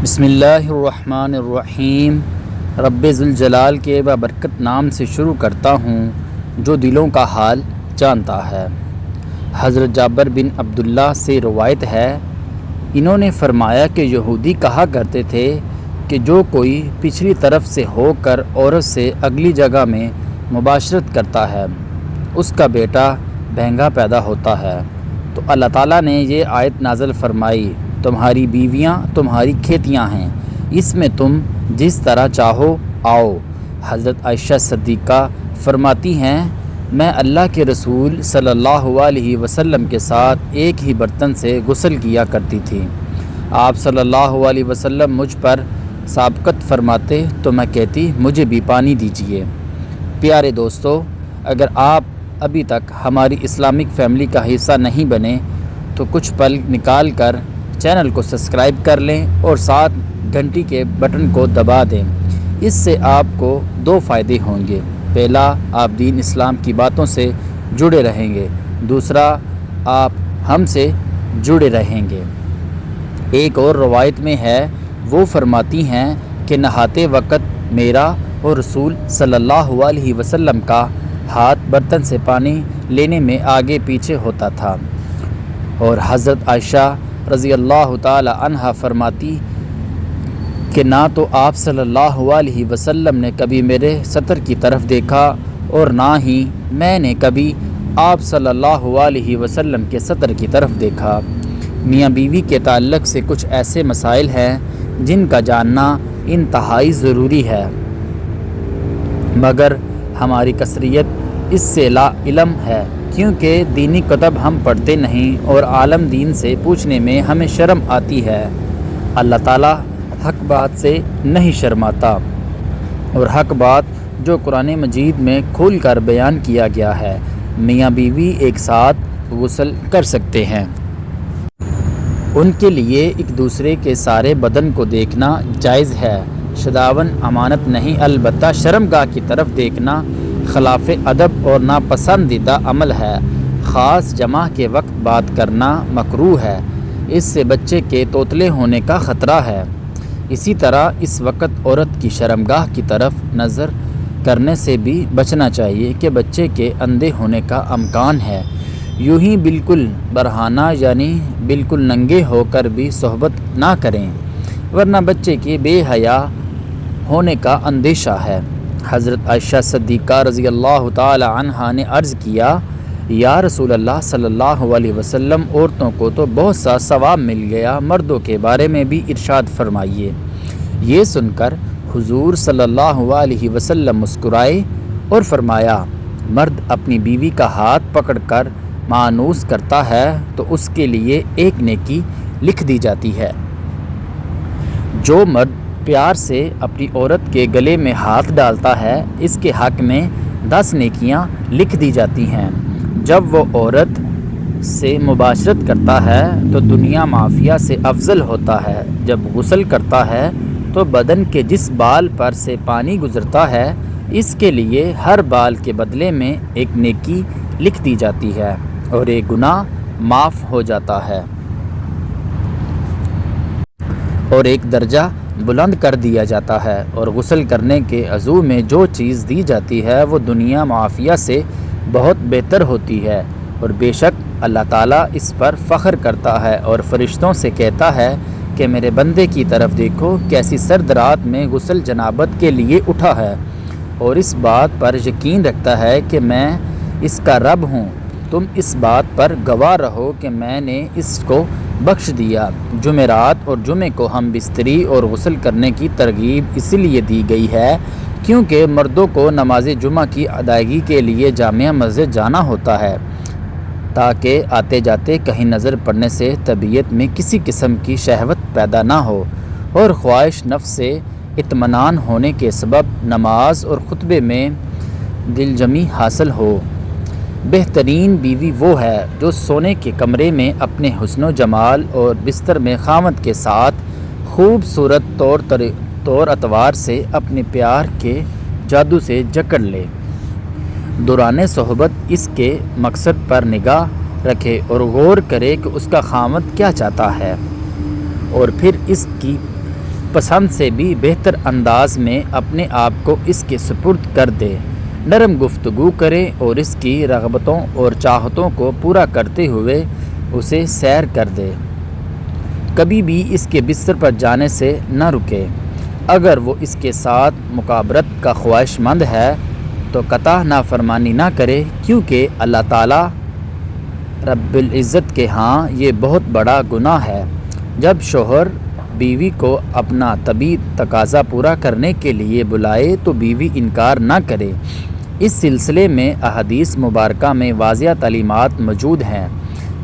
بسم اللہ الرحمن الرحیم۔ رب ذوالجلال کے بابرکت نام سے شروع کرتا ہوں جو دلوں کا حال جانتا ہے۔ حضرت جابر بن عبداللہ سے روایت ہے، انہوں نے فرمایا کہ یہودی کہا کرتے تھے کہ جو کوئی پچھلی طرف سے ہو کر عورت سے اگلی جگہ میں مباشرت کرتا ہے اس کا بیٹا بھینگا پیدا ہوتا ہے، تو اللہ تعالیٰ نے یہ آیت نازل فرمائی، تمہاری بیویاں تمہاری کھیتیاں ہیں، اس میں تم جس طرح چاہو آؤ۔ حضرت عائشہ صدیقہ فرماتی ہیں، میں اللہ کے رسول صلی اللہ علیہ وسلم کے ساتھ ایک ہی برتن سے غسل کیا کرتی تھی۔ آپ صلی اللہ علیہ وسلم مجھ پر سابقت فرماتے تو میں کہتی مجھے بھی پانی دیجیے۔ پیارے دوستو، اگر آپ ابھی تک ہماری اسلامک فیملی کا حصہ نہیں بنے تو کچھ پل نکال کر چینل کو سبسکرائب کر لیں اور ساتھ گھنٹی کے بٹن کو دبا دیں۔ اس سے آپ کو دو فائدے ہوں گے، پہلا آپ دین اسلام کی باتوں سے جڑے رہیں گے، دوسرا آپ ہم سے جڑے رہیں گے۔ ایک اور روایت میں ہے، وہ فرماتی ہیں کہ نہاتے وقت میرا اور رسول صلی اللہ علیہ وسلم کا ہاتھ برتن سے پانی لینے میں آگے پیچھے ہوتا تھا، اور حضرت عائشہ رضی اللہ تعالی عنہا فرماتی کہ نہ تو آپ صلی اللہ علیہ وسلم نے کبھی میرے سطر کی طرف دیکھا اور نہ ہی میں نے کبھی آپ صلی اللہ علیہ وسلم کے سطر کی طرف دیکھا۔ میاں بیوی کے تعلق سے کچھ ایسے مسائل ہیں جن کا جاننا انتہائی ضروری ہے، مگر ہماری کثریت اس سے لا علم ہے، کیونکہ دینی کتب ہم پڑھتے نہیں اور عالم دین سے پوچھنے میں ہمیں شرم آتی ہے۔ اللہ تعالیٰ حق بات سے نہیں شرماتا، اور حق بات جو قرآن مجید میں کھول کر بیان کیا گیا ہے، میاں بیوی ایک ساتھ غسل کر سکتے ہیں۔ ان کے لیے ایک دوسرے کے سارے بدن کو دیکھنا جائز ہے، شداون امانت نہیں، البتہ شرمگاہ کی طرف دیکھنا خلاف ادب اور ناپسندیدہ عمل ہے۔ خاص جمع کے وقت بات کرنا مکروہ ہے، اس سے بچے کے توتلے ہونے کا خطرہ ہے۔ اسی طرح اس وقت عورت کی شرمگاہ کی طرف نظر کرنے سے بھی بچنا چاہیے کہ بچے کے اندھے ہونے کا امکان ہے۔ یوں ہی بالکل برہنہ یعنی بالکل ننگے ہو کر بھی صحبت نہ کریں، ورنہ بچے کے بے حیا ہونے کا اندیشہ ہے۔ حضرت عائشہ صدیقہ رضی اللہ تعالی عنہا نے عرض کیا، یا رسول اللہ صلی اللہ علیہ وسلم، عورتوں کو تو بہت سا ثواب مل گیا، مردوں کے بارے میں بھی ارشاد فرمائیے۔ یہ سن کر حضور صلی اللہ علیہ وسلم مسکرائے اور فرمایا، مرد اپنی بیوی کا ہاتھ پکڑ کر مانوس کرتا ہے تو اس کے لیے ایک نیکی لکھ دی جاتی ہے۔ جو مرد پیار سے اپنی عورت کے گلے میں ہاتھ ڈالتا ہے، اس کے حق میں 10 نیکیاں لکھ دی جاتی ہیں۔ جب وہ عورت سے مباشرت کرتا ہے تو دنیا معافیہ سے افضل ہوتا ہے۔ جب غسل کرتا ہے تو بدن کے جس بال پر سے پانی گزرتا ہے، اس کے لیے ہر بال کے بدلے میں ایک نیکی لکھ دی جاتی ہے اور ایک گناہ معاف ہو جاتا ہے اور ایک درجہ بلند کر دیا جاتا ہے۔ اور غسل کرنے کے عضو میں جو چیز دی جاتی ہے وہ دنیا معافیہ سے بہت بہتر ہوتی ہے، اور بے شک اللہ تعالیٰ اس پر فخر کرتا ہے اور فرشتوں سے کہتا ہے کہ میرے بندے کی طرف دیکھو، کیسی سرد رات میں غسل جنابت کے لیے اٹھا ہے، اور اس بات پر یقین رکھتا ہے کہ میں اس کا رب ہوں۔ تم اس بات پر گواہ رہو کہ میں نے اس کو بخش دیا۔ جمعرات اور جمعے کو ہم بستری اور غسل کرنے کی ترغیب اس لیے دی گئی ہے کیونکہ مردوں کو نماز جمعہ کی ادائیگی کے لیے جامع مسجد جانا ہوتا ہے، تاکہ آتے جاتے کہیں نظر پڑنے سے طبیعت میں کسی قسم کی شہوت پیدا نہ ہو، اور خواہش نفس سے اطمینان ہونے کے سبب نماز اور خطبے میں دلجمی حاصل ہو۔ بہترین بیوی وہ ہے جو سونے کے کمرے میں اپنے حسن و جمال اور بستر میں خاوند کے ساتھ خوبصورت طور اتوار سے اپنے پیار کے جادو سے جکڑ لے، دوران صحبت اس کے مقصد پر نگاہ رکھے اور غور کرے کہ اس کا خاوند کیا چاہتا ہے، اور پھر اس کی پسند سے بھی بہتر انداز میں اپنے آپ کو اس کے سپرد کر دے، نرم گفتگو کرے اور اس کی رغبتوں اور چاہتوں کو پورا کرتے ہوئے اسے سیر کر دے۔ کبھی بھی اس کے بستر پر جانے سے نہ رکے۔ اگر وہ اس کے ساتھ مکابرت کا خواہش مند ہے تو قطع نافرمانی نہ کرے، کیونکہ اللہ تعالیٰ رب العزت کے ہاں یہ بہت بڑا گناہ ہے۔ جب شوہر بیوی کو اپنا طبعی تقاضا پورا کرنے کے لیے بلائے تو بیوی انکار نہ کرے۔ اس سلسلے میں احادیث مبارکہ میں واضح تعلیمات موجود ہیں۔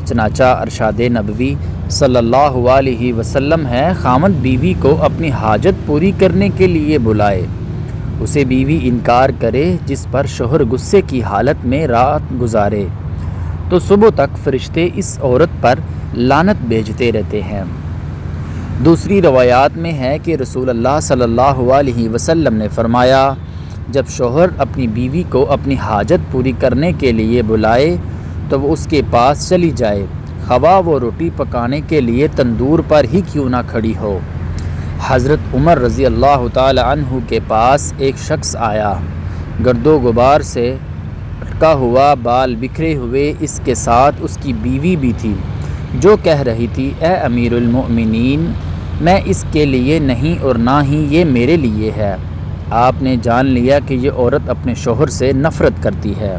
چنانچہ ارشاد نبوی صلی اللہ علیہ وسلم ہے، خاوند بیوی کو اپنی حاجت پوری کرنے کے لیے بلائے، اسے بیوی انکار کرے جس پر شوہر غصے کی حالت میں رات گزارے تو صبح تک فرشتے اس عورت پر لعنت بھیجتے رہتے ہیں۔ دوسری روایات میں ہے کہ رسول اللہ صلی اللہ علیہ وسلم نے فرمایا، جب شوہر اپنی بیوی کو اپنی حاجت پوری کرنے کے لیے بلائے تو وہ اس کے پاس چلی جائے، خواہ وہ روٹی پکانے کے لیے تندور پر ہی کیوں نہ کھڑی ہو۔ حضرت عمر رضی اللہ تعالی عنہ کے پاس ایک شخص آیا، گرد و غبار سے اٹکا ہوا، بال بکھرے ہوئے، اس کے ساتھ اس کی بیوی بھی تھی، جو کہہ رہی تھی، اے امیر المؤمنین، میں اس کے لیے نہیں اور نہ ہی یہ میرے لیے ہے۔ آپ نے جان لیا کہ یہ عورت اپنے شوہر سے نفرت کرتی ہے،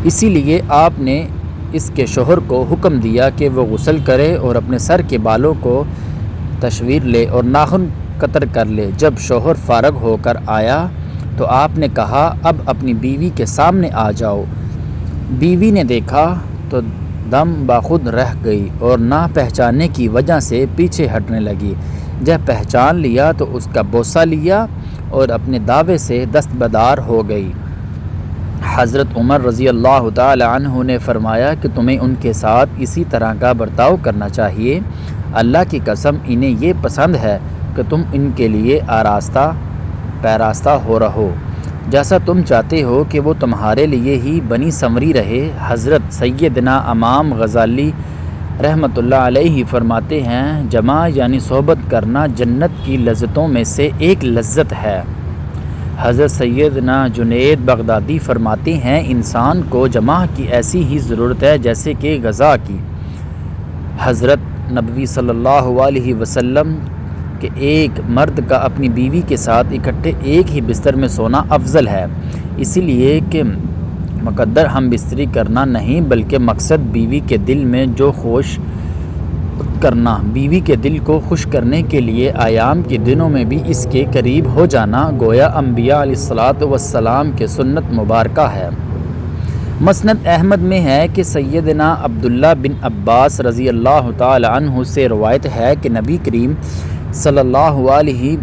اسی لیے آپ نے اس کے شوہر کو حکم دیا کہ وہ غسل کرے اور اپنے سر کے بالوں کو تشویر لے اور ناخن قطر کر لے۔ جب شوہر فارغ ہو کر آیا تو آپ نے کہا، اب اپنی بیوی کے سامنے آ جاؤ۔ بیوی نے دیکھا تو دم باخود رہ گئی اور نہ پہچاننے کی وجہ سے پیچھے ہٹنے لگی۔ جب پہچان لیا تو اس کا بوسہ لیا اور اپنے دعوے سے دستبردار ہو گئی۔ حضرت عمر رضی اللہ تعالی عنہ نے فرمایا کہ تمہیں ان کے ساتھ اسی طرح کا برتاؤ کرنا چاہیے۔ اللہ کی قسم انہیں یہ پسند ہے کہ تم ان کے لیے آراستہ پیراستہ ہو رہو، جیسا تم چاہتے ہو کہ وہ تمہارے لیے ہی بنی سنوری رہے۔ حضرت سیدنا امام غزالی رحمۃ اللہ علیہ فرماتے ہیں، جمع یعنی صحبت کرنا جنت کی لذتوں میں سے ایک لذت ہے۔ حضرت سیدنا جنید بغدادی فرماتے ہیں، انسان کو جمع کی ایسی ہی ضرورت ہے جیسے کہ غذا کی۔ حضرت نبوی صلی اللہ علیہ وسلم کہ ایک مرد کا اپنی بیوی کے ساتھ اکٹھے ایک ہی بستر میں سونا افضل ہے، اسی لیے کہ مقدر ہم بستری کرنا نہیں بلکہ مقصد بیوی کے دل میں جو خوش کرنا، بیوی کے دل کو خوش کرنے کے لیے ایام کے دنوں میں بھی اس کے قریب ہو جانا گویا انبیاء علیہ الصلاۃ والسلام کے سنت مبارکہ ہے۔ مسند احمد میں ہے کہ سیدنا عبداللہ بن عباس رضی اللہ تعالی عنہ سے روایت ہے کہ نبی کریم صلی اللہ علیہ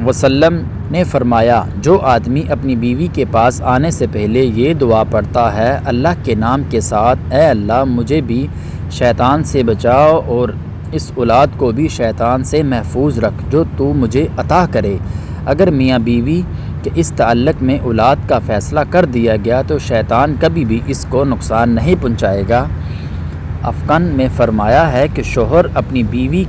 وسلم نے فرمایا، جو آدمی اپنی بیوی کے پاس آنے سے پہلے یہ دعا پڑھتا ہے، اللہ کے نام کے ساتھ، اے اللہ مجھے بھی شیطان سے بچاؤ اور اس اولاد کو بھی شیطان سے محفوظ رکھ جو تو مجھے عطا کرے۔ اگر میاں بیوی کے اس تعلق میں اولاد کا فیصلہ کر دیا گیا تو شیطان کبھی بھی اس کو نقصان نہیں پہنچائے گا۔ افقن میں فرمایا ہے کہ شوہر اپنی بیوی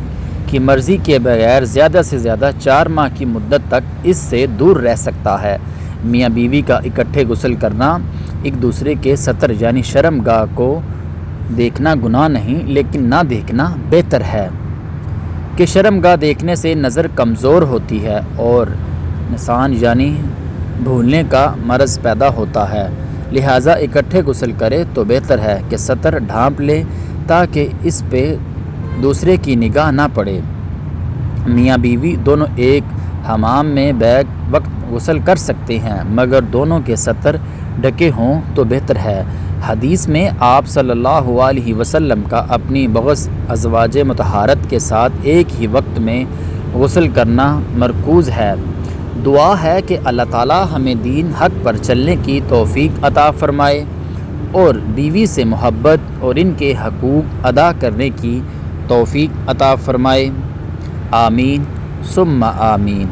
کی مرضی کے بغیر زیادہ سے زیادہ 4 ماہ کی مدت تک اس سے دور رہ سکتا ہے۔ میاں بیوی کا اکٹھے غسل کرنا، ایک دوسرے کے ستر یعنی شرم گاہ کو دیکھنا گناہ نہیں لیکن نہ دیکھنا بہتر ہے، کہ شرم گاہ دیکھنے سے نظر کمزور ہوتی ہے اور نسیان یعنی بھولنے کا مرض پیدا ہوتا ہے، لہٰذا اکٹھے غسل کرے تو بہتر ہے کہ ستر ڈھانپ لے تاکہ اس پہ دوسرے کی نگاہ نہ پڑے۔ میاں بیوی دونوں ایک حمام میں بیک وقت غسل کر سکتے ہیں مگر دونوں کے ستر ڈھکے ہوں تو بہتر ہے۔ حدیث میں آپ صلی اللہ علیہ وسلم کا اپنی بعض ازواج مطہرات کے ساتھ ایک ہی وقت میں غسل کرنا مرکوز ہے۔ دعا ہے کہ اللہ تعالی ہمیں دین حق پر چلنے کی توفیق عطا فرمائے اور بیوی سے محبت اور ان کے حقوق ادا کرنے کی توفیق عطا فرمائے۔ آمین ثم آمین۔